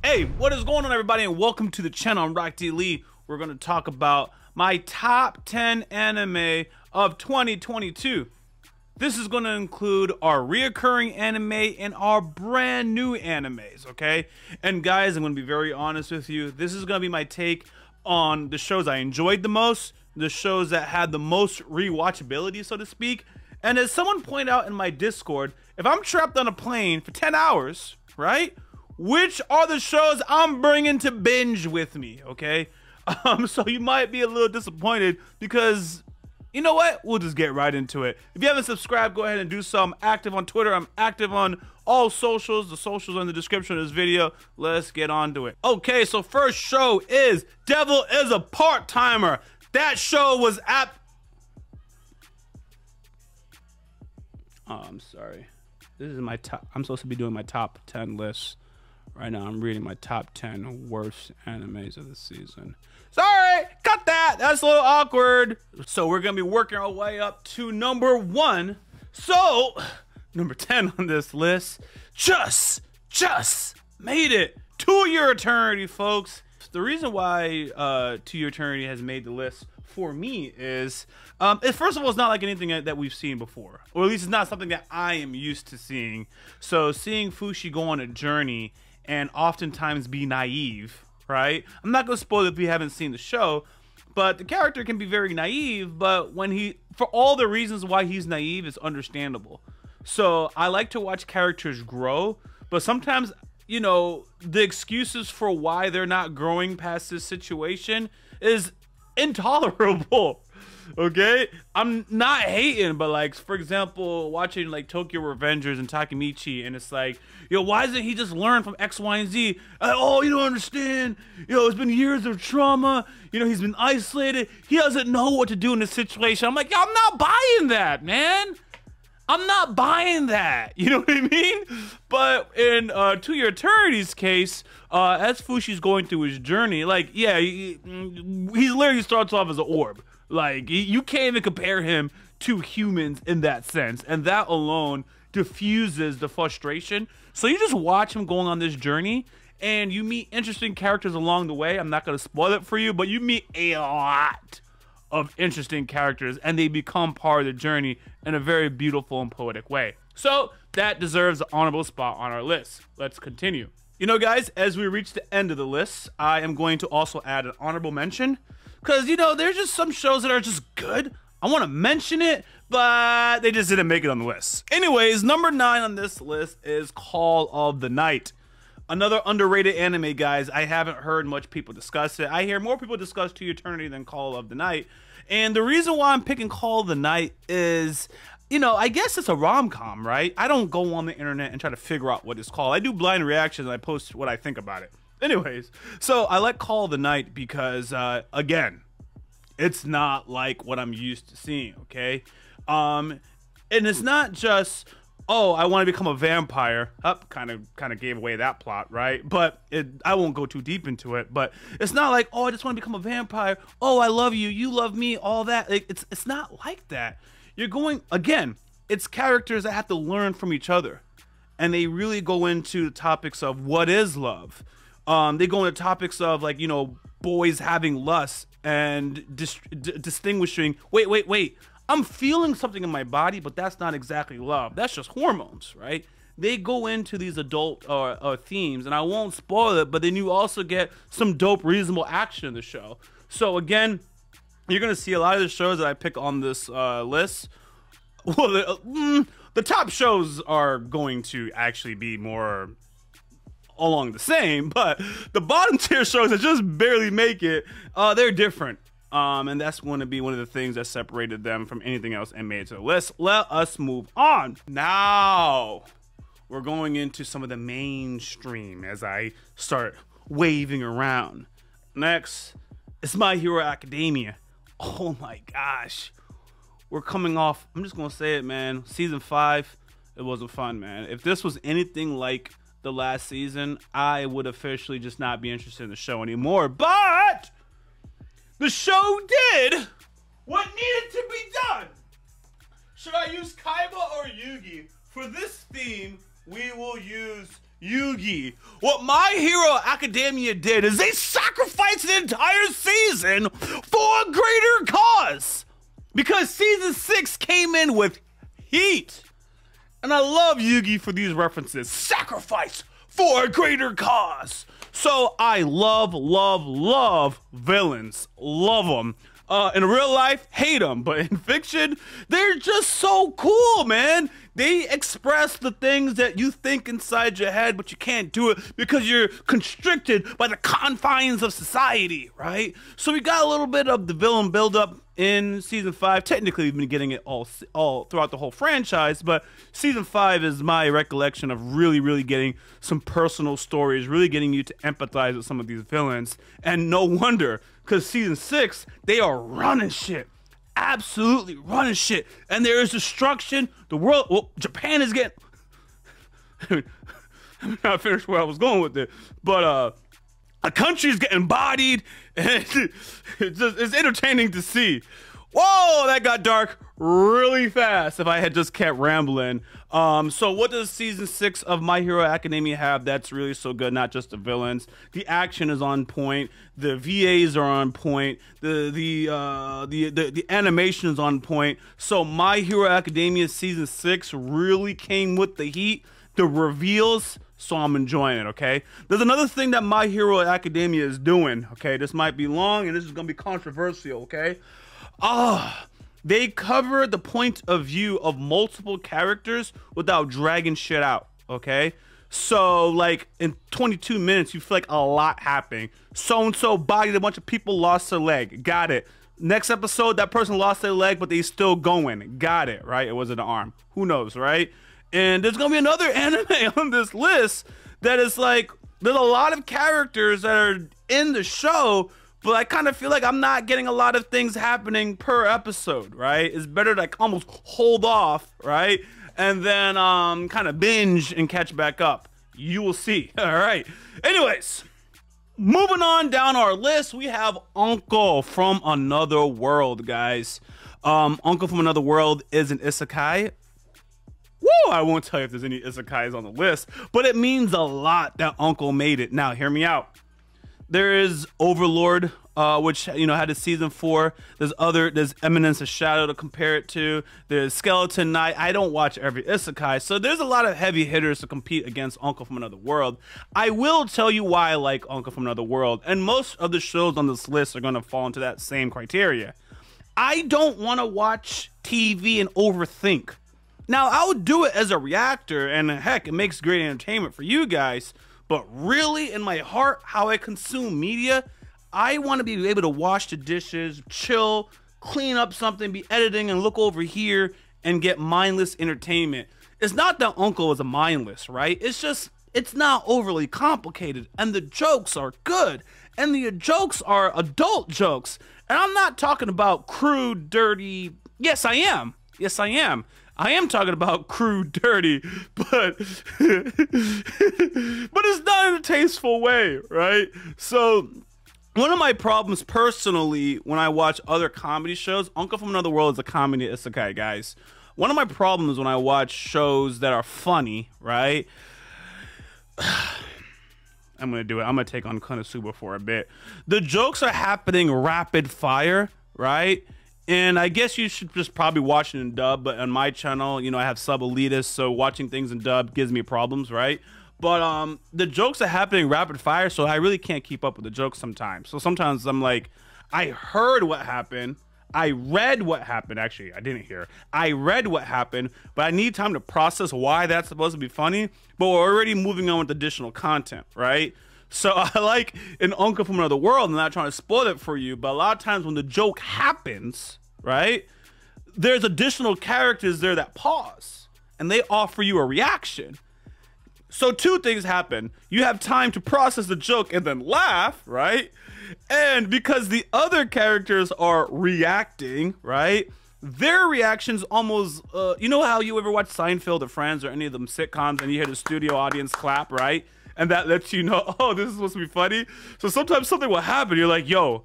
Hey, what is going on, everybody, and welcome to the channel. I'm YaBoyRockLeeShow. We're going to talk about my top 10 anime of 2022. This is going to include our reoccurring anime and our brand new animes, okay? And guys, I'm going to be very honest with you. This is going to be my take on the shows I enjoyed the most, the shows that had the most rewatchability, so to speak. And as someone pointed out in my Discord, if I'm trapped on a plane for 10 hours, right? Which are the shows I'm bringing to binge with me, okay? So you might be a little disappointed because, you know what? We'll just get right into it. If you haven't subscribed, go ahead and do so. I'm active on Twitter. I'm active on all socials. The socials are in the description of this video. Let's get on to it. Okay, so first show is Devil is a Part-Timer. That show was Oh, I'm sorry. This is my top. I'm supposed to be doing my top 10 lists. Right now, I'm reading my top 10 worst animes of the season. Sorry, cut that. That's a little awkward. So we're going to be working our way up to number 1. So, number 10 on this list, just made it to your eternity, folks. The reason why To Your Eternity has made the list for me is, first of all, it's not like anything that we've seen before. Or at least it's not something that I am used to seeing. So seeing Fushi go on a journey and oftentimes be naive, right? I'm not going to spoil it if you haven't seen the show, but the character can be very naive, but for all the reasons why he's naive, it's understandable. So I like to watch characters grow, but sometimes, you know, the excuses for why they're not growing past this situation is intolerable. Okay, I'm not hating, but like, for example, watching like Tokyo Revengers and Takemichi, and it's like, yo, why doesn't he just learn from X, Y, and Z? Oh, you don't understand. Yo, it's been years of trauma. You know, he's been isolated. He doesn't know what to do in this situation. I'm like, yo, I'm not buying that, man. I'm not buying that. You know what I mean? But in To Your Eternity's case, as Fushi's going through his journey, like, yeah, he literally starts off as an orb. Like, you can't even compare him to humans in that sense. And that alone diffuses the frustration. So you just watch him going on this journey, and you meet interesting characters along the way. I'm not going to spoil it for you, but you meet a lot of interesting characters, and they become part of the journey in a very beautiful and poetic way. So that deserves an honorable spot on our list. Let's continue. You know, guys, as we reach the end of the list, I am going to also add an honorable mention, because, you know, there's just some shows that are just good. I want to mention it, but they just didn't make it on the list. Anyways, number 9 on this list is Call of the Night. Another underrated anime, guys. I haven't heard much people discuss it. I hear more people discuss To Your Eternity than Call of the Night. And the reason why I'm picking Call of the Night is, you know, I guess it's a rom-com, right? I don't go on the internet and try to figure out what it's called. I do blind reactions and I post what I think about it. Anyways, so I like Call of the Night because, again, it's not like what I'm used to seeing, okay? And it's not just, oh, I want to become a vampire. Kind of gave away that plot, right? But I won't go too deep into it. But it's not like, oh, I just want to become a vampire. Oh, I love you. You love me. All that. It's not like that. You're going, again, it's characters that have to learn from each other. And they really go into the topics of what is love. They go into topics of, like, you know, boys having lust and distinguishing, wait. I'm feeling something in my body, but that's not exactly love. That's just hormones, right? They go into these adult themes, and I won't spoil it, but then you also get some dope, reasonable action in the show. So again, you're going to see a lot of the shows that I pick on this list. Well, the top shows are going to actually be more along the same, but the bottom tier shows that just barely make it, they're different. And that's going to be one of the things that separated them from anything else and made it to the list. Let us move on. Now, we're going into some of the mainstream as I start waving around. Next, it's My Hero Academia. Oh my gosh. We're coming off, I'm just going to say it, man. Season 5, it wasn't fun, man. If this was anything like the last season, I would officially just not be interested in the show anymore. But the show did what needed to be done. Should I use Kaiba or Yugi? For this theme, we will use Yugi. What My Hero Academia did is they sacrificed the entire season for a greater cause. Because season 6 came in with heat. And I love Yugi for these references. Sacrifice for a greater cause. So I love villains. Love them. In real life, hate them. But in fiction, they're just so cool, man. They express the things that you think inside your head, but you can't do it because you're constricted by the confines of society, right? So we got a little bit of the villain buildup in season 5. Technically, we've been getting it all throughout the whole franchise, but season 5 is my recollection of really getting some personal stories, really getting you to empathize with some of these villains. And no wonder, because season 6, they are running shit. Absolutely running shit. And there is destruction. The world, well, Japan is getting, I'm not finished where I was going with it, but a country is getting bodied, and it's entertaining to see. Whoa, that got dark really fast if I had just kept rambling. So what does season 6 of My Hero Academia have that's really so good? Not just the villains. The action is on point. The VAs are on point. The animation is on point. So My Hero Academia season 6 really came with the heat. The reveals. So I'm enjoying it, okay? There's another thing that My Hero Academia is doing, okay? This might be long and this is gonna be controversial, okay? They cover the point of view of multiple characters without dragging shit out, okay? So, like, in 22 minutes, you feel like a lot happening. So-and-so bodied a bunch of people, lost their leg. Got it. Next episode, that person lost their leg, but they still going. Got it, right? It wasn't an arm. Who knows, right? And there's going to be another anime on this list that is like, there's a lot of characters that are in the show, but I kind of feel like I'm not getting a lot of things happening per episode, right? It's better to like almost hold off, right? And then kind of binge and catch back up. You will see. All right. Anyways, moving on down our list, we have Uncle from Another World, guys. Uncle from Another World is an isekai. Woo! I won't tell you if there's any isekais on the list, but it means a lot that Uncle made it. Now, hear me out. There is Overlord, which, you know, had a season 4. There's Eminence of Shadow to compare it to. There's Skeleton Knight. I don't watch every isekai, so there's a lot of heavy hitters to compete against Uncle from Another World. I will tell you why I like Uncle from Another World, and most of the shows on this list are going to fall into that same criteria. I don't want to watch TV and overthink. Now, I would do it as a reactor, and heck, it makes great entertainment for you guys, but really, in my heart, how I consume media, I want to be able to wash the dishes, chill, clean up something, be editing, and look over here and get mindless entertainment. It's not that Uncle is a mindless, right? It's just, it's not overly complicated, and the jokes are good, and the jokes are adult jokes, and I'm not talking about crude, dirty, yes, I am. Yes, I am. I am talking about crude, dirty, but it's not in a tasteful way, right? So one of my problems personally when I watch other comedy shows, Uncle from Another World is a comedy isekai, guys. One of my problems when I watch shows that are funny, right? I'm going to do it. I'm going to take on Konosuba for a bit. The jokes are happening rapid fire, right? And I guess you should just probably watch it in dub, but on my channel, you know, I have sub elitist, so watching things in dub gives me problems, right? But the jokes are happening rapid fire, so I really can't keep up with the jokes sometimes. So sometimes I'm like, I heard what happened. I read what happened. Actually, I didn't hear. I read what happened, but I need time to process why that's supposed to be funny. But we're already moving on with additional content, right? So I like an Uncle from Another World. I'm not trying to spoil it for you, but a lot of times when the joke happens, right, there's additional characters there that pause and they offer you a reaction. So two things happen. You have time to process the joke and then laugh, right? And because the other characters are reacting, right, their reactions almost, you know how you ever watch Seinfeld or Friends or any of them sitcoms and you hear the studio audience clap, right? And that lets you know, oh, this is supposed to be funny. So sometimes something will happen. You're like, yo,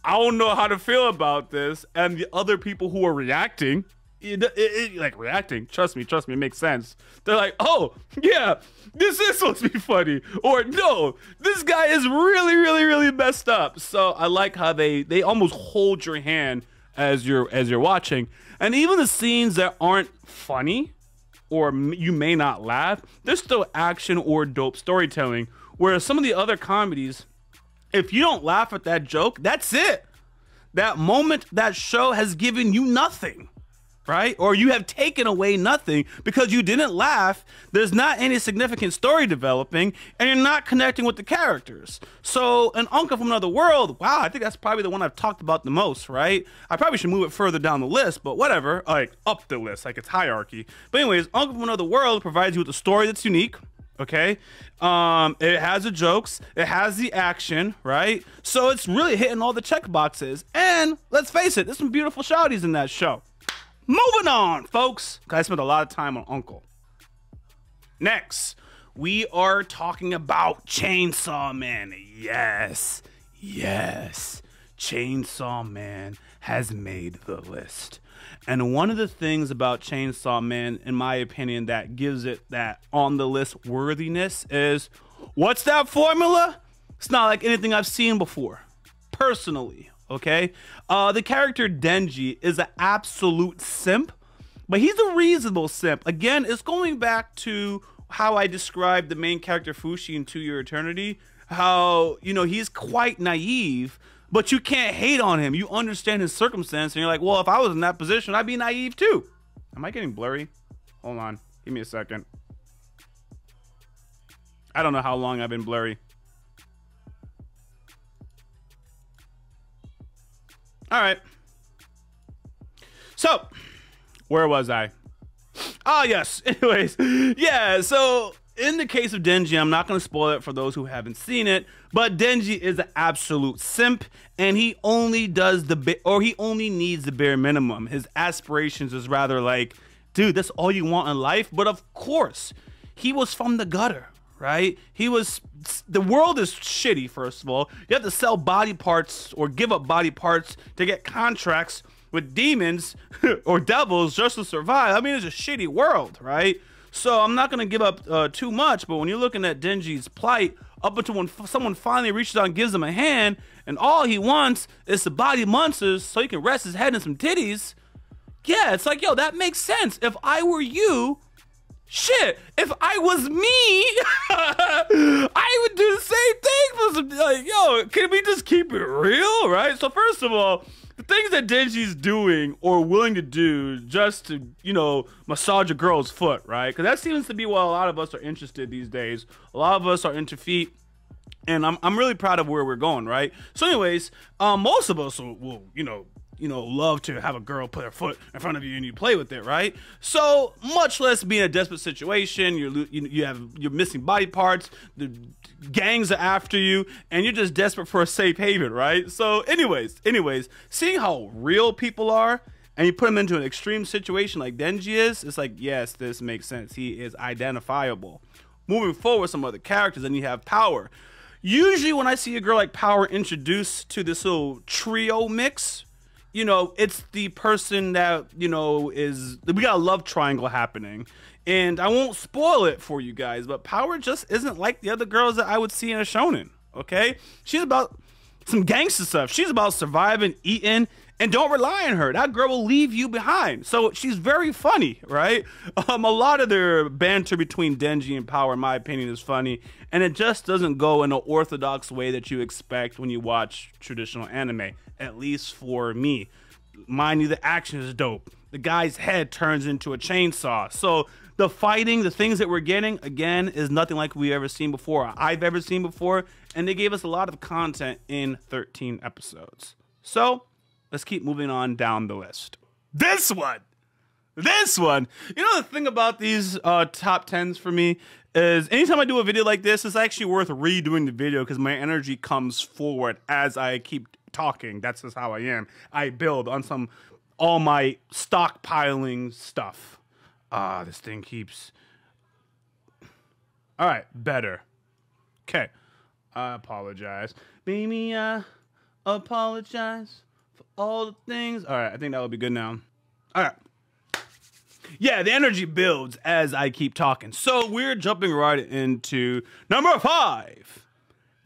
I don't know how to feel about this. And the other people who are reacting, like reacting. Trust me, it makes sense. They're like, oh yeah, this is supposed to be funny, or no, this guy is really, really, really messed up. So I like how they almost hold your hand as you're watching, and even the scenes that aren't funny or you may not laugh, there's still action or dope storytelling. Whereas some of the other comedies, if you don't laugh at that joke, that's it. That moment, that show has given you nothing, right? Or you have taken away nothing because you didn't laugh. There's not any significant story developing, and you're not connecting with the characters. So an Uncle from Another World, wow, I think that's probably the one I've talked about the most, right? I probably should move it further down the list, but whatever, like up the list, like it's hierarchy. But anyways, Uncle from Another World provides you with a story that's unique. Okay, it has the jokes, it has the action, right? So it's really hitting all the check boxes. And let's face it, there's some beautiful shawties in that show. Moving on, folks. I spent a lot of time on Uncle. Next, we are talking about Chainsaw Man. Yes, Chainsaw Man has made the list. And one of the things about Chainsaw Man, in my opinion, that gives it that on the list worthiness is, what's that formula? It's not like anything I've seen before, personally, okay? The character Denji is an absolute simp, but he's a reasonable simp. Again, it's going back to how I described the main character Fushi in To Your Eternity, how, you know, he's quite naive, but you can't hate on him. You understand his circumstance, and you're like, well, if I was in that position, I'd be naive too. Am I getting blurry? Hold on. Give me a second. I don't know how long I've been blurry. All right. So, where was I? Ah, yes. Anyways, yeah, so in the case of Denji, I'm not going to spoil it for those who haven't seen it, but Denji is an absolute simp, and he only does he only needs the bare minimum. His aspirations is rather like, dude, that's all you want in life. But of course, he was from the gutter, right? The world is shitty, first of all. You have to sell body parts or give up body parts to get contracts with demons or devils just to survive. I mean, it's a shitty world, right? So I'm not going to give up too much, but when you're looking at Denji's plight, up until when someone finally reaches out and gives him a hand, and all he wants is to body monsters so he can rest his head in some titties, yeah, it's like, yo, that makes sense. If I were you, shit, if I was me, I would do the same thing for some, like, yo, can we just keep it real, right? So first of all, the things that Denji's doing or willing to do just to, you know, massage a girl's foot, right? Because that seems to be what a lot of us are interested these days. A lot of us are into feet, and I'm really proud of where we're going, right? So anyways, most of us will love to have a girl put her foot in front of you and you play with it, right? So much less be in a desperate situation. You're missing body parts. The gangs are after you, and you're just desperate for a safe haven, right? So, anyways, seeing how real people are, and you put them into an extreme situation like Denji is, it's like, yes, this makes sense. He is identifiable. Moving forward, some other characters, and you have Power. Usually, when I see a girl like Power introduced to this little trio mix, you know, it's the person that, you know, we got a love triangle happening. And I won't spoil it for you guys, but Power just isn't like the other girls that I would see in a shonen, okay? She's about some gangster stuff. She's about surviving, eating, and don't rely on her. That girl will leave you behind. So she's very funny, right? A lot of their banter between Denji and Power, in my opinion, is funny. And it just doesn't go in an orthodox way that you expect when you watch traditional anime. At least for me. Mind you, the action is dope. The guy's head turns into a chainsaw. So the fighting, the things that we're getting, again, is nothing like we've ever seen before. I've ever seen before. And they gave us a lot of content in 13 episodes. So let's keep moving on down the list. This one. You know, the thing about these top 10s for me is anytime I do a video like this, it's actually worth redoing the video because my energy comes forward as I keep talking. That's just how I am. I build on all my stockpiling stuff. This thing keeps. All right, better. Okay, I apologize, baby. I apologize for all the things. All right, I think that will be good now. All right, Yeah, the energy builds as I keep talking. So we're jumping right into number 5.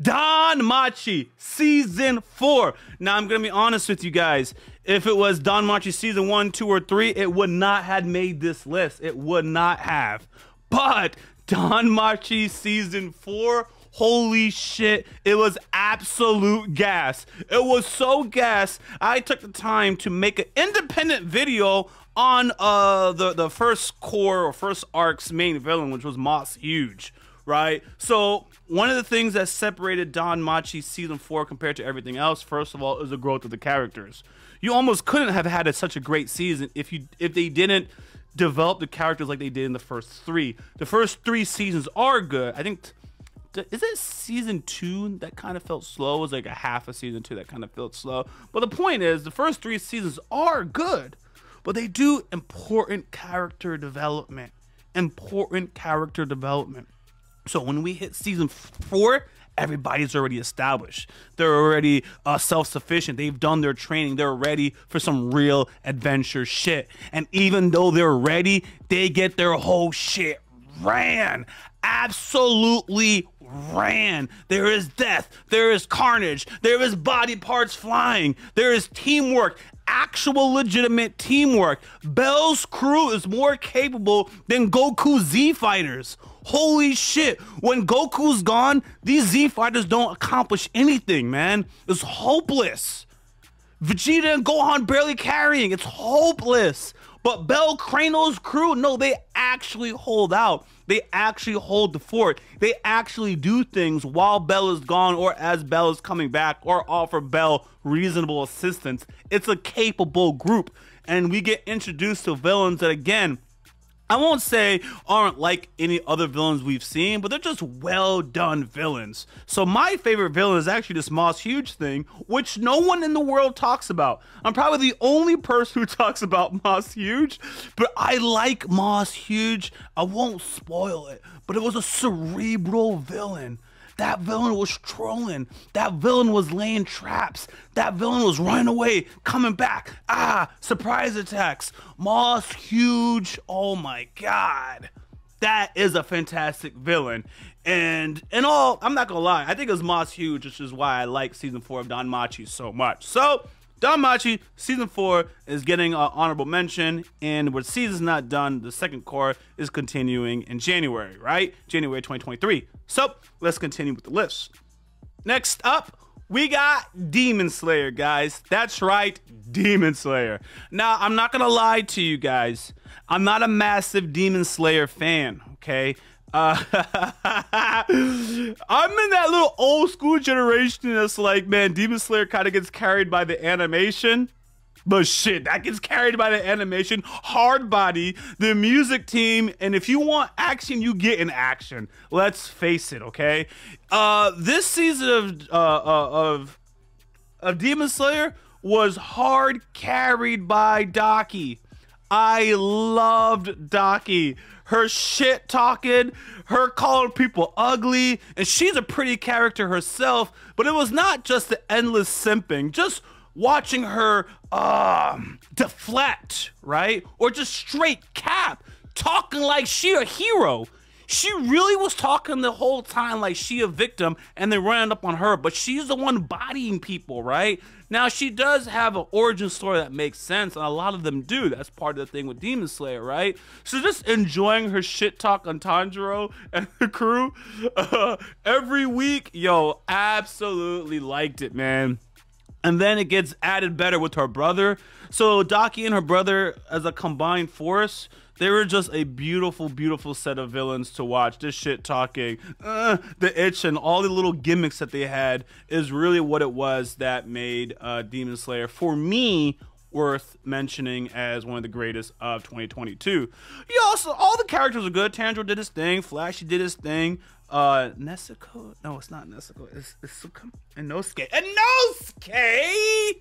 DanMachi Season 4. Now, I'm going to be honest with you guys. If it was DanMachi Season 1, 2, or 3, it would not have made this list. It would not have. But DanMachi Season 4, holy shit, it was absolute gas. It was so gas, I took the time to make an independent video on the first core or first arc's main villain, which was Moss Huge, right? So one of the things that separated DanMachi Season 4 compared to everything else, first of all, is the growth of the characters. You almost couldn't have had such a great season if they didn't develop the characters like they did in the first 3. The first 3 seasons are good. I think, is it Season 2 that kind of felt slow? It was like a half of Season 2 that kind of felt slow. But the point is, the first 3 seasons are good, but they do important character development. Important character development. So when we hit Season 4, everybody's already established. They're already self-sufficient. They've done their training. They're ready for some real adventure shit. And even though they're ready, they get their whole shit ran. Absolutely ran. There is death. There is carnage. There is body parts flying. There is teamwork. Actual legitimate teamwork. Bell's crew is more capable than Goku's Z fighters. Holy shit. When Goku's gone, these Z fighters don't accomplish anything, man. It's hopeless. Vegeta and Gohan barely carrying. It's hopeless. But Bell, Krano's crew, no, they actually hold out. They actually hold the fort. They actually do things while Bell is gone or as Bell is coming back or offer Bell reasonable assistance. It's a capable group. And we get introduced to villains that, again, I won't say aren't like any other villains we've seen, but they're just well done villains. So my favorite villain is actually this Moss Huge thing, which no one in the world talks about. I'm probably the only person who talks about Moss Huge, but I like Moss Huge. I won't spoil it, but it was a cerebral villain. That villain was trolling. That villain was laying traps. That villain was running away, coming back. Surprise attacks. Moss Huge. Oh my God. That is a fantastic villain. And in all, I'm not gonna lie, I think it was Moss Huge, which is why I like Season 4 of DanMachi so much. So DanMachi Season 4 is getting an honorable mention, and with season's not done, the second core is continuing in January, right? January 2023. So let's continue with the list. Next up, we got Demon Slayer, guys. That's right, Demon Slayer. Now, I'm not gonna lie to you guys. I'm not a massive Demon Slayer fan, okay? I'm in that little old school generation that's like, man, Demon Slayer kind of gets carried by the animation. But shit, that gets carried by the animation, hard body, the music team, and if you want action, you get in action. Let's face it, okay? This season of Demon Slayer was hard carried by Daki. I loved Daki. Her shit talking, her calling people ugly, and she's a pretty character herself, but it was not just the endless simping, just watching her deflect, right? Or just straight cap, talking like she a hero. She really was talking the whole time like she a victim and they ran up on her, but she's the one bodying people, right? Now, she does have an origin story that makes sense, and a lot of them do. That's part of the thing with Demon Slayer, right? So just enjoying her shit talk on Tanjiro and the crew every week, yo, absolutely liked it, man. And then it gets added better with her brother. So Daki and her brother as a combined force, they were just a beautiful, beautiful set of villains to watch. This shit talking, the itch, and all the little gimmicks that they had is really what it was that made Demon Slayer, for me, worth mentioning as one of the greatest of 2022. Yeah, also, all the characters are good. Tanjiro did his thing. Flashy did his thing. Nezuko? No, it's not Nezuko. It's Inosuke. Inosuke!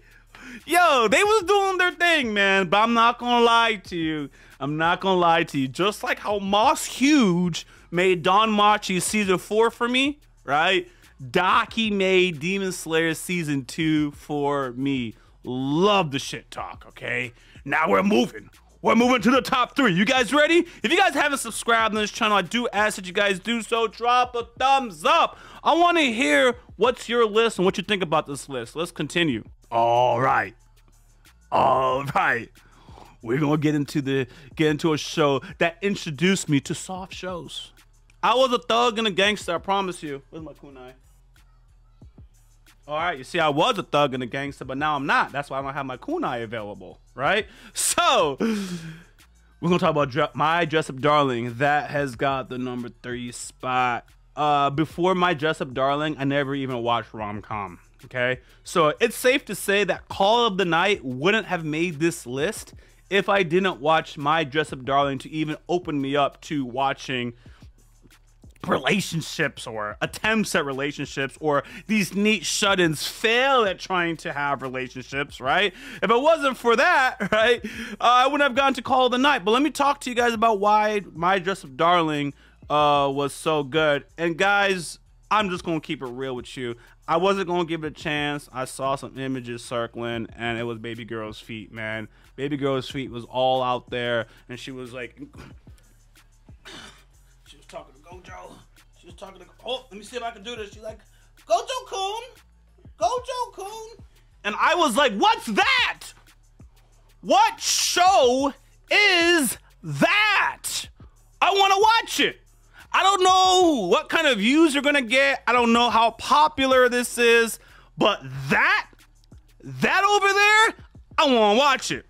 Yo, they was doing their thing, man. But I'm not gonna lie to you. I'm not gonna lie to you. Just like how Moss Huge made DanMachi Season 4 for me, right? Daki made Demon Slayer Season 2 for me. Love the shit talk, okay? Now we're moving. we're moving to the top 3. You guys ready? If you guys haven't subscribed on this channel, I do ask that you guys do so. Drop a thumbs up. I want to hear what's your list and what you think about this list. Let's continue. All right. We're gonna get into a show that introduced me to soft shows. I was a thug and a gangster, I promise you. Where's my kunai? All right, you see, I was a thug and a gangster, but now I'm not. That's why I don't have my kunai available, right? So, we're gonna talk about My Dress Up Darling. That has got the number 3 spot. Before My Dress Up Darling, I never even watched rom-com, okay? So, it's safe to say that Call of the Night wouldn't have made this list if I didn't watch My Dress Up Darling to even open me up to watching relationships or attempts at relationships or these neat shut-ins fail at trying to have relationships, right? If it wasn't for that, right, I wouldn't have gone to Call of the Night. But let me talk to you guys about why My Dress Up Darling was so good. And guys, I'm just gonna keep it real with you. I wasn't gonna give it a chance. I saw some images circling and it was baby girl's feet, man. Baby girl's feet was all out there and she was like, she was talking to Gojo. She was talking to, oh, let me see if I can do this. She's like, Gojo-kun, Gojo-kun. And I was like, what's that? What show is that? I want to watch it. I don't know what kind of views you're going to get. I don't know how popular this is, but that over there, I want to watch it.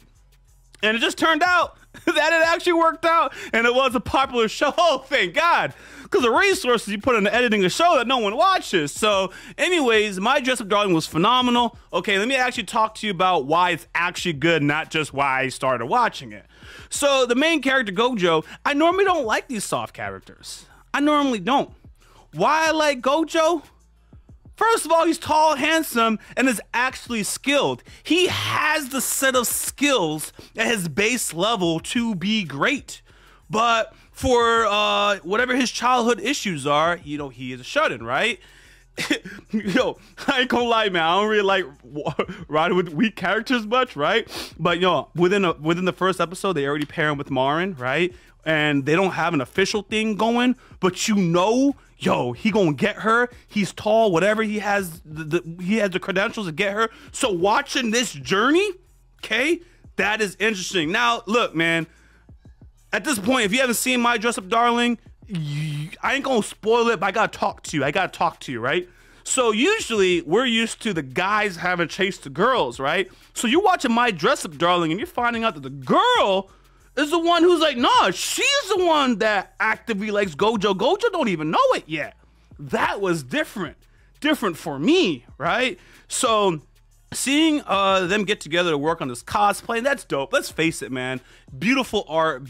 And it just turned out that it actually worked out and it was a popular show. Oh, thank God. Because the resources you put into editing a show that no one watches. So anyways, My Dress Up Darling was phenomenal. Okay, let me actually talk to you about why it's actually good, not just why I started watching it. So the main character, Gojo, I normally don't like these soft characters. I normally don't. Why I like Gojo? First of all, he's tall, handsome, and is actually skilled. He has the set of skills at his base level to be great. But for whatever his childhood issues are, you know, he is a shut-in, right? Yo, I ain't gonna lie, man. I don't really like riding with weak characters much, right? But yo, within the first episode, they already pair him with Marin, right? And they don't have an official thing going, but you know, yo, he gonna get her. He's tall, whatever. He has the credentials to get her. So watching this journey, okay, that is interesting. Now, look, man. At this point, if you haven't seen My Dress Up Darling, I ain't gonna spoil it, but I gotta talk to you, right? So usually, we're used to the guys having chased the girls, right? So you're watching My Dress Up Darling, and you're finding out that the girl is the one who's like, nah, she's the one that actively likes Gojo. Gojo don't even know it yet. That was different for me, right? So seeing them get together to work on this cosplay, that's dope. Let's face it, man. Beautiful art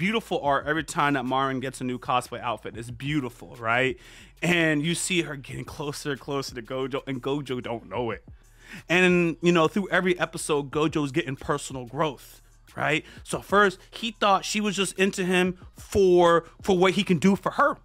every time that Marin gets a new cosplay outfit. It's beautiful, right? And you see her getting closer and closer to Gojo, and Gojo don't know it. And, you know, through every episode, Gojo's getting personal growth, right? So first, he thought she was just into him for what he can do for her.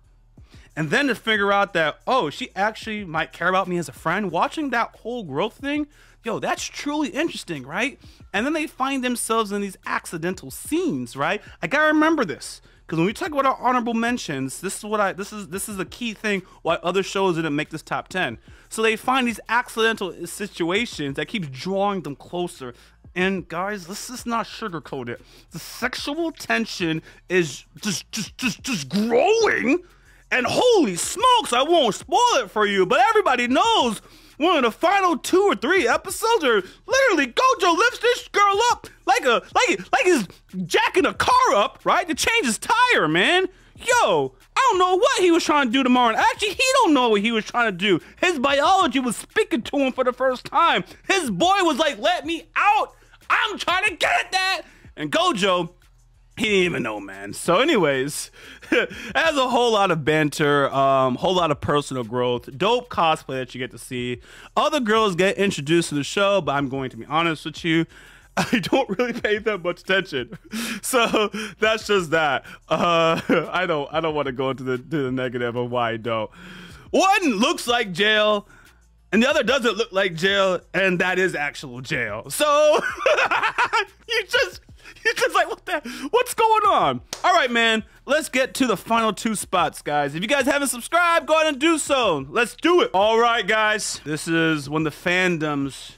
And then to figure out that, oh, she actually might care about me as a friend, watching that whole growth thing, yo, that's truly interesting, right? And then they find themselves in these accidental scenes, right? I gotta remember this, because when we talk about our honorable mentions, this is the key thing why other shows didn't make this top 10. So they find these accidental situations that keep drawing them closer. And guys, let's just not sugarcoat it. The sexual tension is just growing. And holy smokes, I won't spoil it for you, but everybody knows one of the final 2 or 3 episodes are literally Gojo lifts this girl up like he's jacking a car up, right? To change his tire, man. Yo, I don't know what he was trying to do tomorrow. Actually, he don't know what he was trying to do. His biology was speaking to him for the first time. His boy was like, let me out. I'm trying to get at that. And Gojo, he didn't even know, man. So anyways, it has a whole lot of banter, whole lot of personal growth, dope cosplay that you get to see. Other girls get introduced to the show, but I'm going to be honest with you, I don't really pay that much attention. So that's just that. I don't want to go into the negative of why I don't. One looks like jail, and the other doesn't look like jail, and that is actual jail. So He's just like, what's going on? All right, man. Let's get to the final 2 spots, guys. If you guys haven't subscribed, go ahead and do so. Let's do it. All right, guys. This is when the fandoms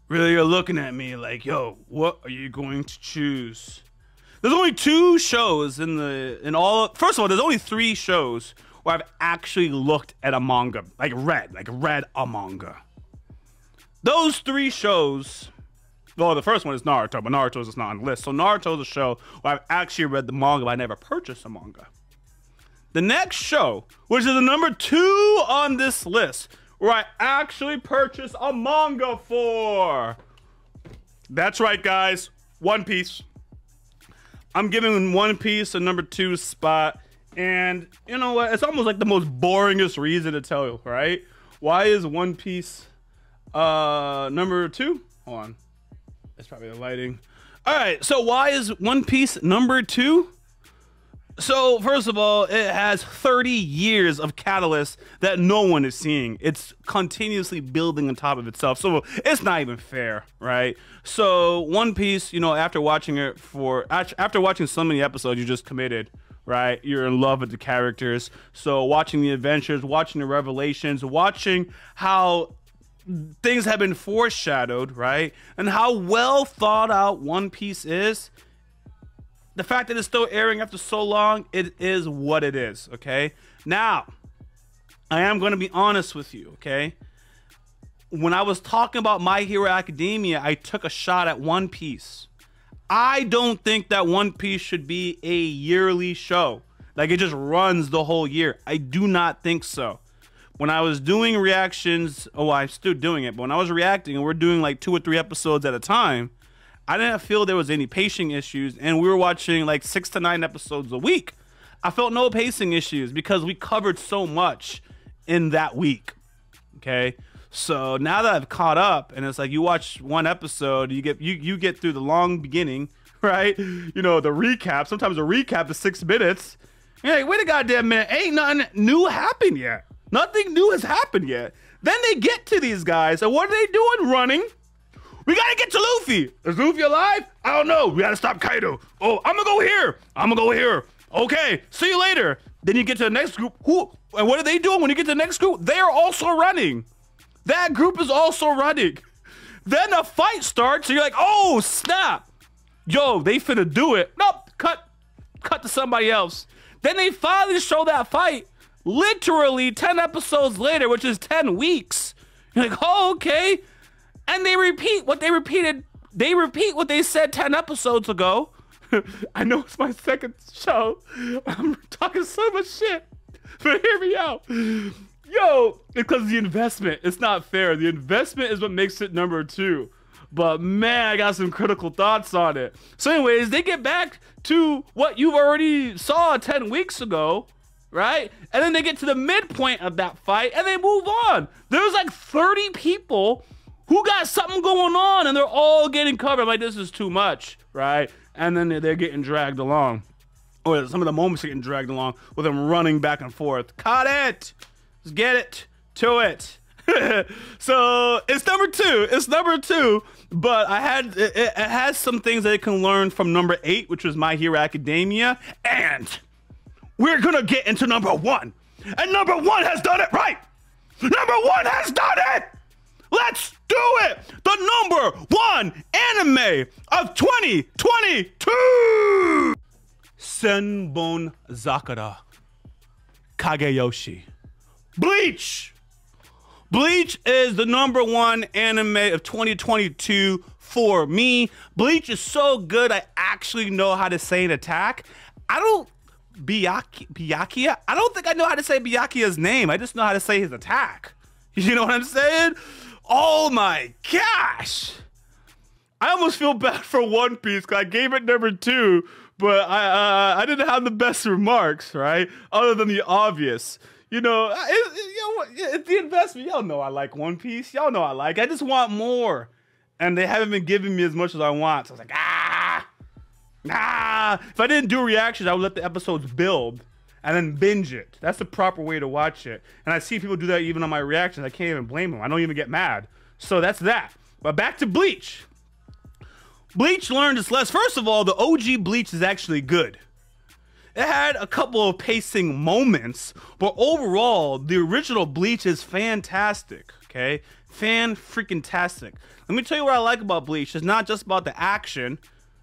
really are looking at me like, yo, what are you going to choose? There's only 2 shows in all. First of all, there's only 3 shows where I've actually looked at a manga, like read a manga. Those 3 shows. Well, the first one is Naruto, but Naruto's just not on the list. So Naruto's a show where I've actually read the manga, but I never purchased a manga. The next show, which is the number 2 on this list, where I actually purchased a manga for. That's right, guys. One Piece. I'm giving One Piece a number 2 spot. And you know what? It's almost like the most boringest reason to tell you, right? Why is One Piece number 2? Hold on. It's probably the lighting. All right, so why is One Piece number 2? So first of all, it has 30 years of catalyst that no one is seeing. It's continuously building on top of itself, so it's not even fair, right? So One Piece, you know, after watching so many episodes, you just committed, right? You're in love with the characters. So watching the adventures, watching the revelations, watching how things have been foreshadowed, right? And how well thought out One Piece is. The fact that it's still airing after so long, it is what it is, okay? Now, I am going to be honest with you, okay? When I was talking about My Hero Academia, I took a shot at One Piece. I don't think that One Piece should be a yearly show. Like, it just runs the whole year. I do not think so. When I was doing reactions, I'm still doing it, but when I was reacting and we're doing like 2 or 3 episodes at a time, I didn't feel there was any pacing issues, and we were watching like 6 to 9 episodes a week. I felt no pacing issues because we covered so much in that week, okay? So now that I've caught up, and it's like you watch 1 episode, you get through the long beginning, right? You know, the recap. Sometimes a recap is 6 minutes. You're like, wait a goddamn minute, ain't nothing new happened yet. Nothing new has happened yet. Then they get to these guys, and what are they doing? Running. We gotta get to Luffy. Is Luffy alive? I don't know. We gotta stop Kaido. Oh, I'm gonna go here. I'm gonna go here. Okay, see you later. Then you get to the next group. And what are they doing when you get to the next group? They are also running. That group is also running. Then a fight starts, and you're like, oh, snap. Yo, they finna do it. Nope, cut to somebody else. Then they finally show that fight. Literally 10 episodes later, which is 10 weeks. You're like, oh, okay. And they repeat what they repeated. They repeat what they said 10 episodes ago. I know it's my second show. I'm talking so much shit. But hear me out. Yo, because the investment, it's not fair. The investment is what makes it number 2. But man, I got some critical thoughts on it. So anyways, they get back to what you already saw 10 weeks ago. Right? And then they get to the midpoint of that fight and they move on. There's like 30 people who got something going on and they're all getting covered. I'm like, this is too much, right? And then they're getting dragged along. Or some of the moments are getting dragged along with them running back and forth. Cut it! Let's get it to it. So it's number 2. It's number 2. But it has some things that it can learn from number 8, which was My Hero Academia. And we're gonna get into number 1. And number 1 has done it right. Number 1 has done it. Let's do it. The number 1 anime of 2022. Senbon Zakura Kageyoshi. Bleach. Bleach is the number 1 anime of 2022 for me. Bleach is so good, I actually know how to say an attack. Byakuya? I don't think I know how to say Byakuya's name. I just know how to say his attack. You know what I'm saying? Oh my gosh. I almost feel bad for One Piece because I gave it number 2, but I didn't have the best remarks, right? Other than the obvious. You know, it's the investment. Y'all know I like One Piece. Y'all know I like it. I just want more. And they haven't been giving me as much as I want. So I was like, if I didn't do reactions, I would let the episodes build and then binge it. That's the proper way to watch it. And I see people do that even on my reactions. I can't even blame them. I don't even get mad. So that's that. But back to Bleach. Bleach learned its lesson. First of all, the OG Bleach is actually good. It had a couple of pacing moments, but overall, the original Bleach is fantastic, okay? Fan-freaking-tastic. Let me tell you what I like about Bleach. It's not just about the action.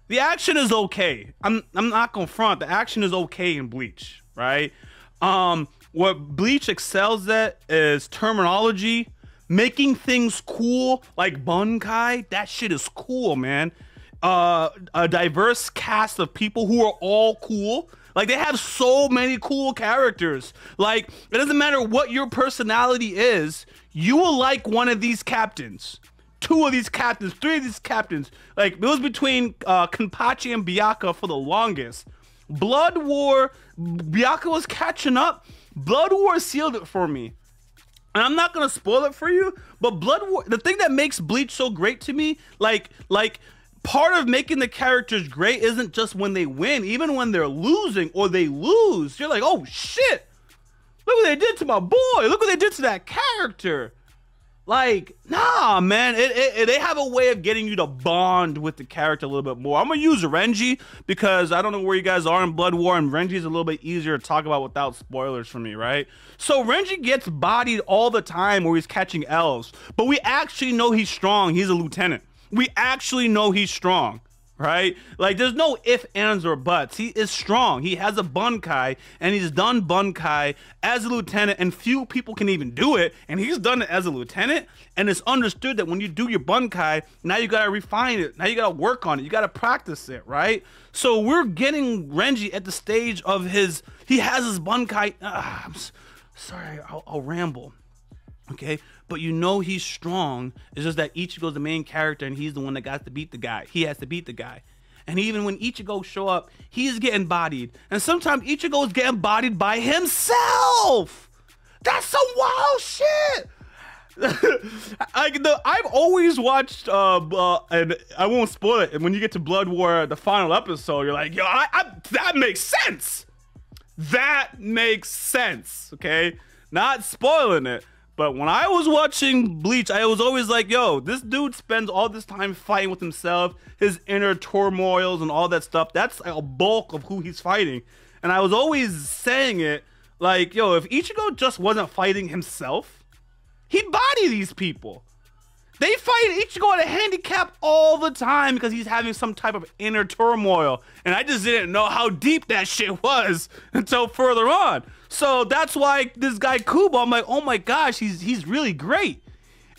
The action is okay. I'm not gonna front. The action is okay in Bleach, right? What Bleach excels at is terminology, making things cool, like Bunkai. That shit is cool, man. A diverse cast of people who are all cool. Like, they have so many cool characters. Like, it doesn't matter what your personality is, you will like one of these captains. 2 of these captains, 3 of these captains. Like, it was between Kenpachi and Byakuya for the longest. Blood War, Byakuya was catching up. Blood War sealed it for me. And I'm not gonna spoil it for you, but Blood War, the thing that makes Bleach so great to me, like part of making the characters great isn't just when they win. Even when they're losing or they lose, you're like, oh shit, look what they did to my boy. Look what they did to that character. Like, nah, man, they have a way of getting you to bond with the character a little bit more. I'm gonna use Renji because I don't know where you guys are in Blood War, and Renji's a little bit easier to talk about without spoilers for me, right? So Renji gets bodied all the time where he's catching elves, but we actually know he's strong. He's a lieutenant. We actually know he's strong, right? Like, there's no ifs, ands, or buts. He is strong. He has a Bunkai, and he's done Bunkai as a lieutenant, and few people can even do it, and he's done it as a lieutenant, and it's understood that when you do your Bunkai, now you gotta refine it. Now you gotta work on it. You gotta practice it, right? So we're getting Renji at the stage of he has his Bunkai. I'm sorry, I'll ramble, okay? But you know he's strong. It's just that Ichigo's the main character, and he's the one that got to beat the guy. He has to beat the guy. And even when Ichigo show up, he's getting bodied. And sometimes Ichigo is getting bodied by himself. That's some wild shit. I've always watched, and I won't spoil it. And when you get to Blood War, the final episode, you're like, yo, that makes sense. That makes sense, okay? Not spoiling it. But when I was watching Bleach, I was always like, yo, this dude spends all this time fighting with himself, his inner turmoils and all that stuff. That's a bulk of who he's fighting. And I was always saying it like, yo, if Ichigo just wasn't fighting himself, he'd body these people. They fight Ichigo at a handicap all the time because he's having some type of inner turmoil. And I just didn't know how deep that shit was until further on. So that's why this guy Kubo, I'm like, oh my gosh, he's really great.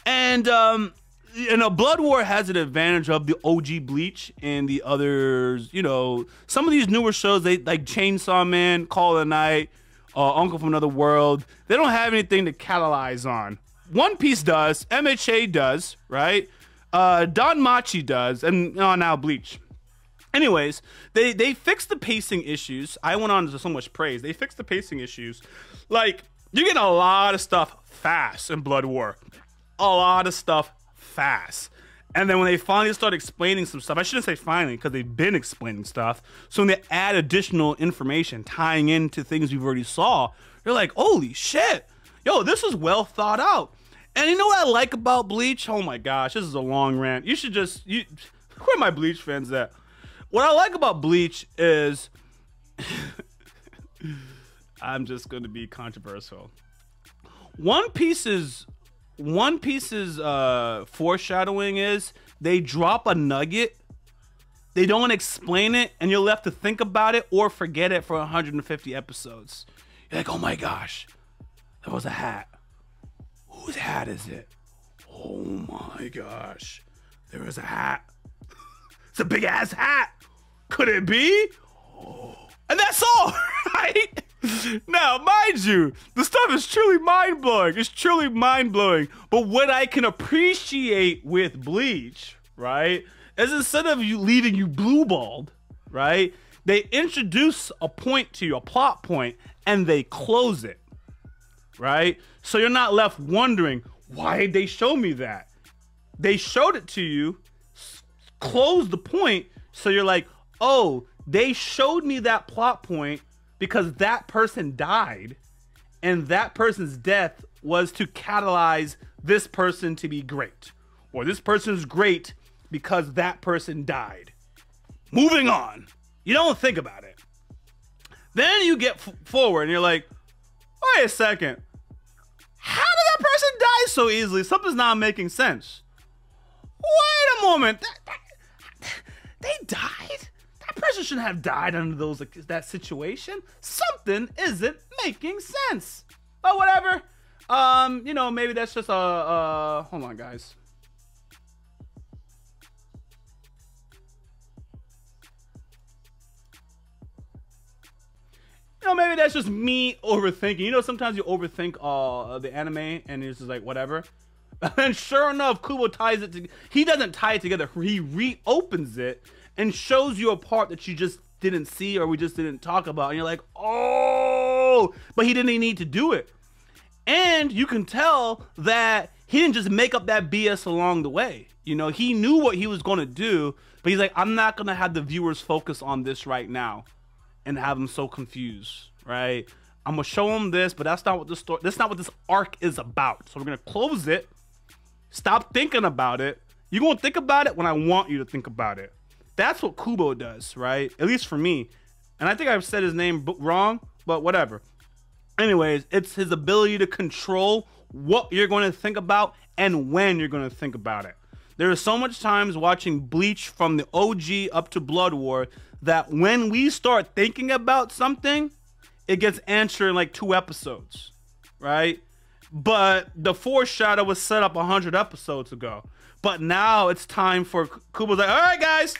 And Blood War has an advantage of the OG Bleach and the others. You know, some of these newer shows, they like Chainsaw Man, Call of the Night, Uncle from Another World. They don't have anything to catalyze on. One Piece does, MHA does, right? Danmachi does, and now Bleach. Anyways, they fixed the pacing issues. I went on to so much praise. They fixed the pacing issues. Like, you get a lot of stuff fast in Blood War. A lot of stuff fast. And then when they finally start explaining some stuff, I shouldn't say finally, because they've been explaining stuff. So when they add additional information tying into things we've already saw, you're like, holy shit. Yo, this is well thought out. And you know what I like about Bleach? Oh my gosh, this is a long rant. You should just, where are my Bleach fans at? What I like about Bleach is, I'm just going to be controversial. One Piece's foreshadowing is they drop a nugget, they don't explain it, and you're left to think about it or forget it for 150 episodes. You're like, oh my gosh, there was a hat. Whose hat is it? Oh my gosh, there is a hat. It's a big ass hat. Could it be? Oh. And that's all, right? Now, mind you, the stuff is truly mind-blowing. It's truly mind-blowing. But what I can appreciate with Bleach, right, is instead of leaving you blue-balled, right, they introduce a point to you, a plot point, and they close it, right? So you're not left wondering, why did they show me that? They showed it to you, closed the point, so you're like, oh, they showed me that plot point because that person died, and that person's death was to catalyze this person to be great. Or this person's great because that person died. Moving on. You don't think about it. Then you get forward and you're like, wait a second. How did that person die so easily? Something's not making sense. Wait a moment. They died? That person shouldn't have died under that situation. Something isn't making sense. But whatever. You know, maybe that's just hold on, guys. You know, maybe that's just me overthinking. You know, sometimes you overthink the anime and it's just like, whatever. And sure enough, Kubo ties it together. He doesn't tie it together. He reopens it and shows you a part that you just didn't see or we just didn't talk about. And you're like, oh, but he didn't even need to do it. And you can tell that he didn't just make up that BS along the way. You know, he knew what he was going to do, but he's like, I'm not going to have the viewers focus on this right now and have them so confused, right? I'm going to show them this, but that's not what the story, that's not what this arc is about. So we're going to close it. Stop thinking about it. You're going to think about it when I want you to think about it. That's what Kubo does, right? At least for me. And I think I've said his name wrong, but whatever. Anyways, it's his ability to control what you're going to think about and when you're going to think about it. There are so much times watching Bleach from the OG up to Blood War that when we start thinking about something, it gets answered in like 2 episodes, right? But the foreshadow was set up 100 episodes ago. But now it's time for Kubo's like, all right, guys,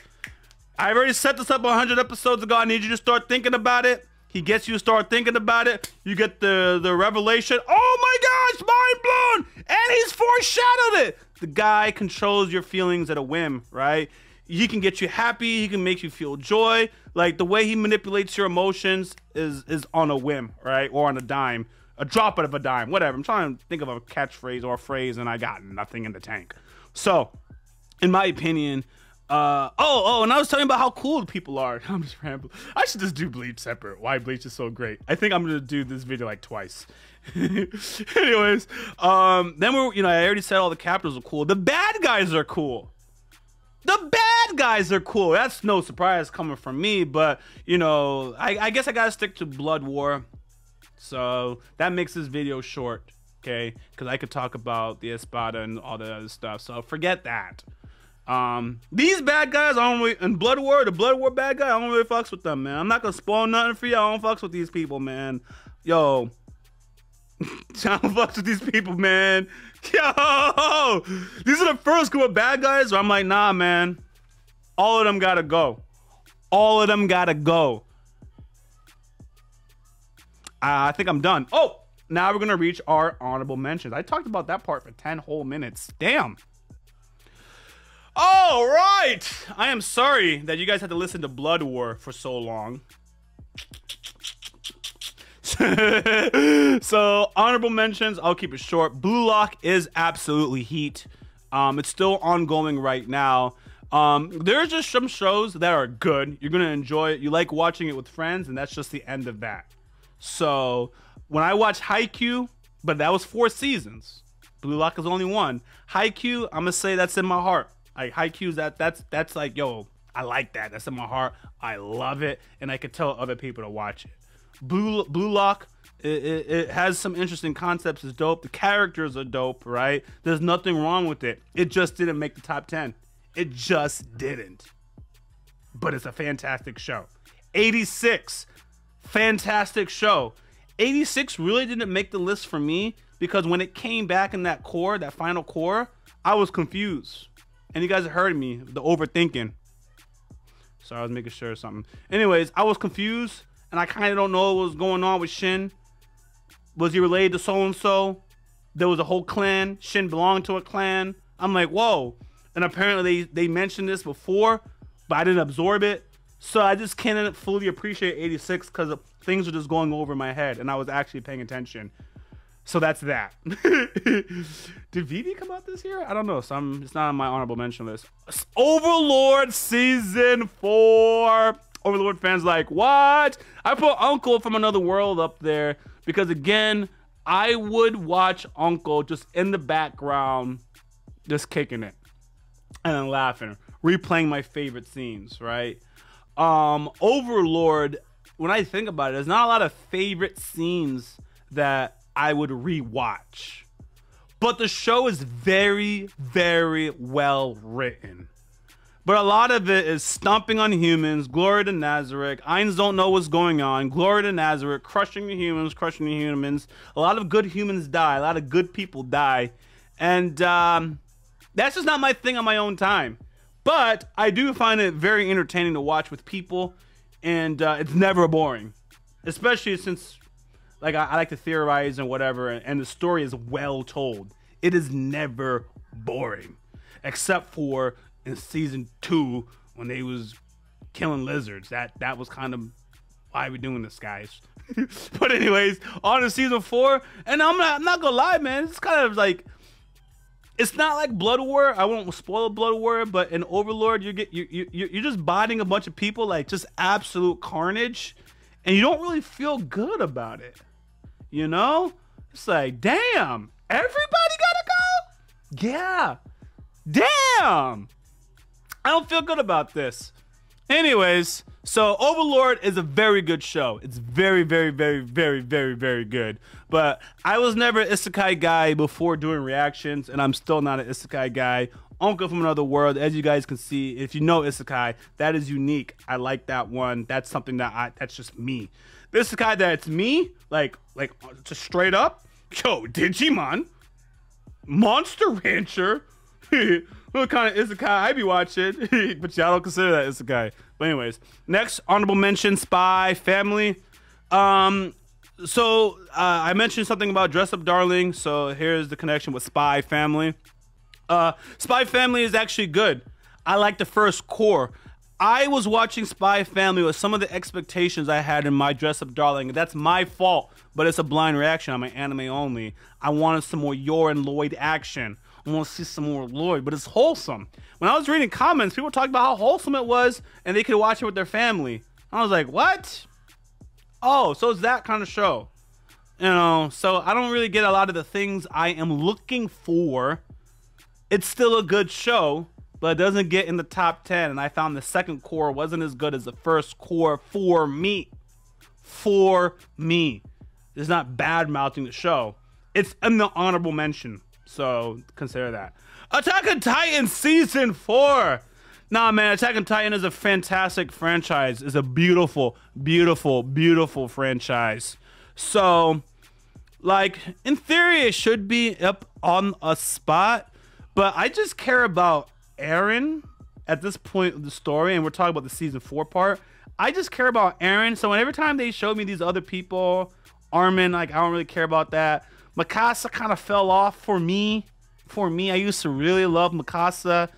I've already set this up 100 episodes ago. I need you to start thinking about it. He gets you to start thinking about it. You get the revelation. Oh my gosh, mind blown. And he's foreshadowed it. The guy controls your feelings at a whim, right? He can get you happy. He can make you feel joy. Like the way he manipulates your emotions is on a whim, right? Or on a dime. A drop of a dime, whatever. I'm trying to think of a catchphrase or a phrase and I got nothing in the tank. So, in my opinion, and I was telling you about how cool the people are. I'm just rambling. I should just do Bleach separate. Why Bleach is so great. I think I'm gonna do this video like twice. Anyways, then I already said all the capitals are cool. The bad guys are cool. The bad guys are cool. That's no surprise coming from me, but you know, I guess I gotta stick to Blood War. So that makes this video short, okay? Because I could talk about the Espada and all the other stuff. So forget that. These bad guys, I don't really, in Blood War, the Blood War bad guy, I don't really fucks with them, man. I'm not gonna spoil nothing for you. I don't fucks with these people, man. Yo, I don't fucks with these people, man. Yo, these are the first group of bad guys where I'm like, nah, man. All of them gotta go. All of them gotta go. I think I'm done. Oh, now we're gonna reach our honorable mentions. I talked about that part for 10 whole minutes. Damn. All right. I am sorry that you guys had to listen to Blood War for so long. So honorable mentions, I'll keep it short. Blue Lock is absolutely heat. It's still ongoing right now. There's just some shows that are good. You're gonna enjoy it. You like watching it with friends, and that's just the end of that. So when I watch Haikyuu, but that was 4 seasons. Blue Lock is only 1. Haikyuu, I'm gonna say that's in my heart. Like Haikyuu's that's like, yo, I like that. That's in my heart. I love it, and I could tell other people to watch it. Blue Lock, it has some interesting concepts. It's dope. The characters are dope, right? There's nothing wrong with it. It just didn't make the top 10. It just didn't. But it's a fantastic show. 86, fantastic show. 86 really didn't make the list for me because when it came back in that core, that final core, I was confused. And you guys heard me, the overthinking. So I was making sure of something. Anyways, I was confused. And I kind of don't know what was going on with Shin. Was he related to so-and-so? There was a whole clan. Shin belonged to a clan. I'm like, whoa. And apparently they mentioned this before, but I didn't absorb it. So I just can't fully appreciate 86 because things were just going over my head. And I was actually paying attention. So that's that. Did Vivi come out this year? I don't know. So it's not on my honorable mention list. Overlord Season 4. Overlord fans like, what? I put Uncle from Another World up there because, again, I would watch Uncle just in the background, just kicking it. and then laughing, replaying my favorite scenes, right? Overlord, when I think about it, there's not a lot of favorite scenes that I would rewatch. But the show is very, very well written. But a lot of it is stomping on humans, glory to Nazareth, Ainz don't know what's going on, glory to Nazareth, crushing the humans, crushing the humans. A lot of good humans die, a lot of good people die. And that's just not my thing on my own time. But I do find it very entertaining to watch with people, and it's never boring. Especially since, like, I like to theorize and whatever, and the story is well told. It is never boring. Except for in season 2 when they was killing lizards. That was kind of why we're doing this, guys. But anyways, on to season 4, and I'm not gonna lie, man. It's kind of like, it's not like Blood War. I won't spoil Blood War, but in Overlord, you're just bodying a bunch of people, like just absolute carnage, and you don't really feel good about it. You know, it's like, damn, everybody gotta go. Yeah, damn. I don't feel good about this. Anyways, so Overlord is a very good show. It's very, very, very, very, very, very good. But I was never an isekai guy before doing reactions, and I'm still not an isekai guy. Uncut from Another World, as you guys can see, if you know isekai, that is unique. I like that one. That's something that's just me. The isekai that's me, like just straight up, yo, Digimon, Monster Rancher. What kind of isekai I be watching? But y'all don't consider that isekai. But anyways, next honorable mention, Spy Family. I mentioned something about Dress Up Darling, so here's the connection with Spy Family. Spy Family is actually good. I like the first core. I was watching Spy Family with some of the expectations I had in my Dress Up Darling. That's my fault, but it's a blind reaction. I'm an anime only. I wanted some more Yor and Lloyd action. I want to see some more Lloyd, but it's wholesome. When I was reading comments, people were talking about how wholesome it was, and they could watch it with their family. I was like, what? Oh, so it's that kind of show. You know, so I don't really get a lot of the things I am looking for. It's still a good show, but it doesn't get in the top 10, and I found the second core wasn't as good as the first core for me. For me. It's not bad-mouthing the show. It's in the honorable mention. So consider that. Attack on Titan season 4. Nah, man, Attack on Titan is a fantastic franchise. It's a beautiful, beautiful, beautiful franchise. So, like, in theory, it should be up on a spot, but I just care about Eren at this point of the story, and we're talking about the season 4 part. I just care about Eren. So every time they showed me these other people, Armin, like, I don't really care about that. Mikasa kind of fell off for me. I used to really love Mikasa.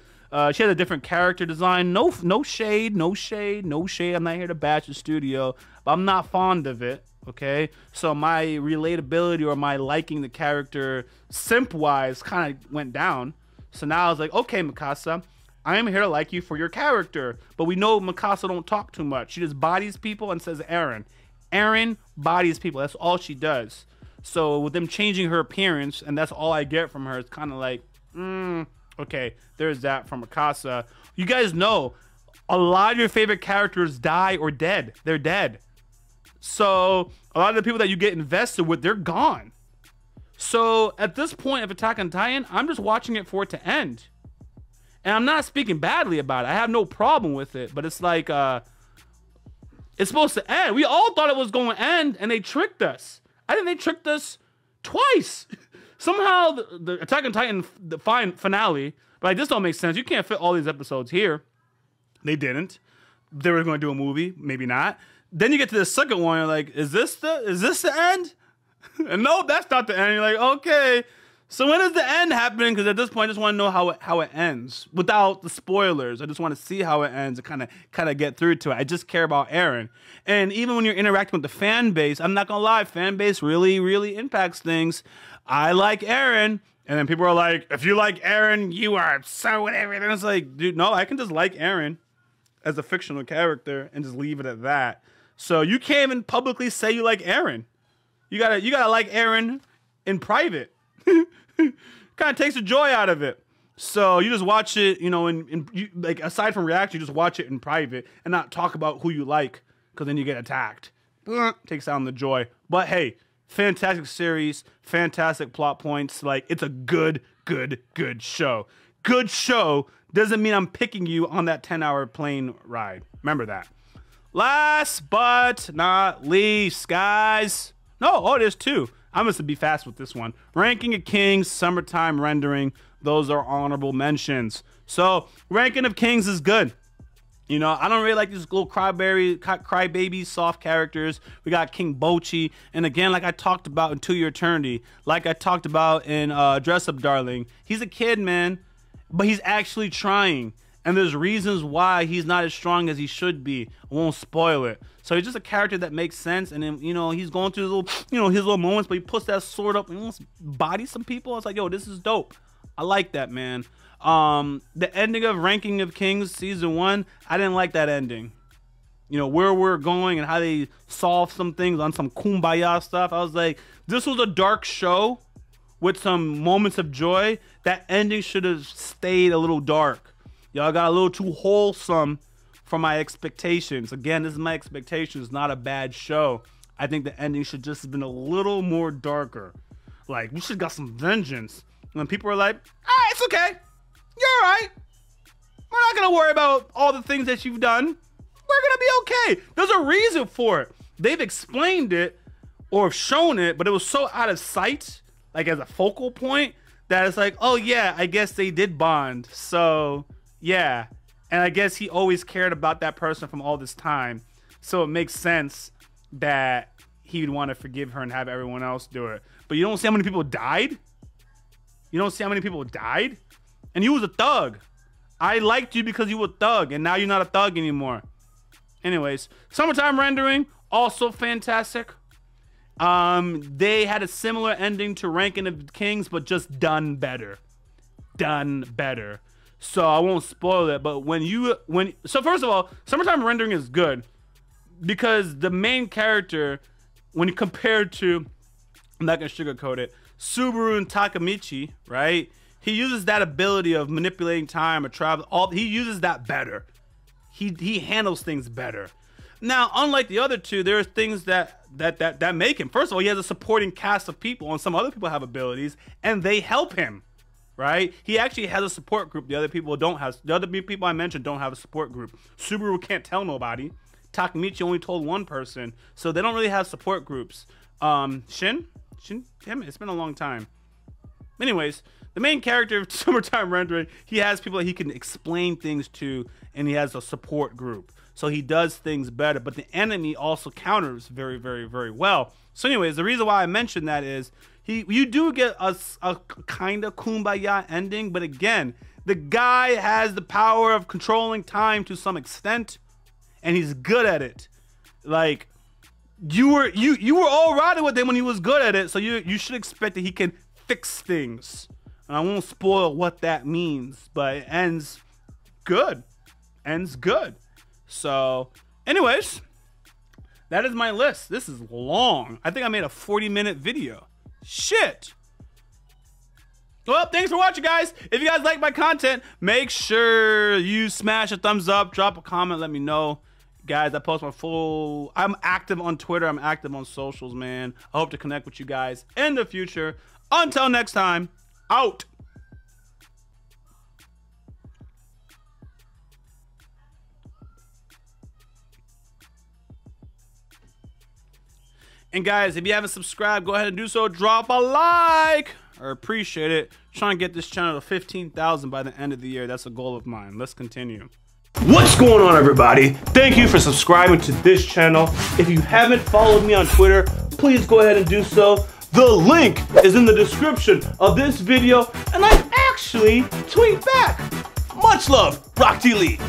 She had a different character design. No shade. I'm not here to bash the studio, but I'm not fond of it. Okay, so my relatability or my liking the character simp-wise kind of went down. So now I was like, okay, Mikasa, I am here to like you for your character. But we know Mikasa don't talk too much. She just bodies people and says Eren. Eren bodies people. That's all she does. So with them changing her appearance, and that's all I get from her, it's kind of like, okay, there's that from Mikasa. You guys know, a lot of your favorite characters die or dead. They're dead. So a lot of the people that you get invested with, they're gone. So at this point of Attack on Titan, I'm just watching it for it to end. And I'm not speaking badly about it. I have no problem with it. But it's like, it's supposed to end. We all thought it was going to end, and they tricked us. I think they tricked us twice. Somehow the Attack on Titan finale, but like, this don't make sense. You can't fit all these episodes here. They didn't. They were going to do a movie, maybe not. Then you get to the second one, you're like, is this the end? And no, that's not the end. You're like, okay. So when is the end happening? Because at this point, I just want to know how it ends without the spoilers. I just want to see how it ends and kind of get through to it. I just care about Eren. And even when you're interacting with the fan base, I'm not gonna lie, fan base really, really impacts things. I like Eren, and then people are like, if you like Eren, you are so whatever. And it's like, dude, no, I can just like Eren as a fictional character and just leave it at that. So you can't even publicly say you like Eren. You gotta like Eren in private. Kind of takes the joy out of it. So you just watch it, you know, and you, like, aside from reaction, you just watch it in private and not talk about who you like, because then you get attacked. Takes down the joy. But hey, fantastic series, fantastic plot points. Like, it's a good show. Good show doesn't mean I'm picking you on that 10-hour plane ride. Remember that. Last but not least, guys. No, there's two. I'm going to be fast with this one. Ranking of Kings, Summertime Rendering. Those are honorable mentions. So, Ranking of Kings is good. You know, I don't really like these little crybaby soft characters. We got King Bochi. And again, like I talked about in To Your Eternity, like I talked about in Dress Up Darling, he's a kid, man, but he's actually trying. And there's reasons why he's not as strong as he should be. I won't spoil it. So he's just a character that makes sense. And then, you know, he's going through his little, his little moments, but he puts that sword up and he wants to body some people. It's like, yo, this is dope. I like that, man. The ending of Ranking of Kings season 1, I didn't like that ending. You know, where we're going and how they solve some things on some kumbaya stuff. I was like, this was a dark show with some moments of joy. That ending should have stayed a little dark. Y'all got a little too wholesome for my expectations. Again, this is my expectations, not a bad show. I think the ending should just have been a little more darker. Like, we should have got some vengeance. When people are like, it's okay. You're all right. We're not going to worry about all the things that you've done. We're going to be okay. There's a reason for it. They've explained it or shown it, but it was so out of sight, like as a focal point, that it's like, oh yeah, I guess they did bond. So yeah. And I guess he always cared about that person from all this time. So it makes sense that he would want to forgive her and have everyone else do it. But you don't see how many people died? You don't see how many people died? And you was a thug. I liked you because you were a thug, and now you're not a thug anymore. Anyways, Summertime Rendering, also fantastic. They had a similar ending to Ranking of Kings, but just done better. Done better. So I won't spoil it, but so first of all, Summertime Rendering is good because the main character, when you compare to, I'm not gonna sugarcoat it, Subaru and Takamichi, right? He uses that ability of manipulating time or travel. He uses that better. He handles things better. Now, unlike the other two, there are things that make him. First of all, he has a supporting cast of people, and some other people have abilities, and they help him. Right? He actually has a support group. The other people don't have. The other people I mentioned don't have a support group. Subaru can't tell nobody. Takamichi only told one person, so they don't really have support groups. Shin, damn it, it's been a long time. Anyways, the main character of Summertime Rendering, he has people that he can explain things to, and he has a support group. So he does things better, but the enemy also counters very, very, very well. So anyways, the reason why I mentioned that is you do get a kind of kumbaya ending, but again, the guy has the power of controlling time to some extent, and he's good at it. Like, you were all riding with him when he was good at it, so you should expect that he can fix things. And I won't spoil what that means, but it ends good. Ends good. So, anyways, that is my list. This is long. I think I made a 40-minute video. Shit. Well, thanks for watching, guys. If you guys like my content, make sure you smash a thumbs up, drop a comment, let me know. Guys, I post I'm active on Twitter, I'm active on socials, man. I hope to connect with you guys in the future. Until next time, out. And guys, if you haven't subscribed, go ahead and do so. Drop a like. I appreciate it. Trying to get this channel to 15,000 by the end of the year. That's a goal of mine. Let's continue. What's going on, everybody? Thank you for subscribing to this channel. If you haven't followed me on Twitter, please go ahead and do so. The link is in the description of this video, and I actually tweet back. Much love, YaBoyRockLeeShow.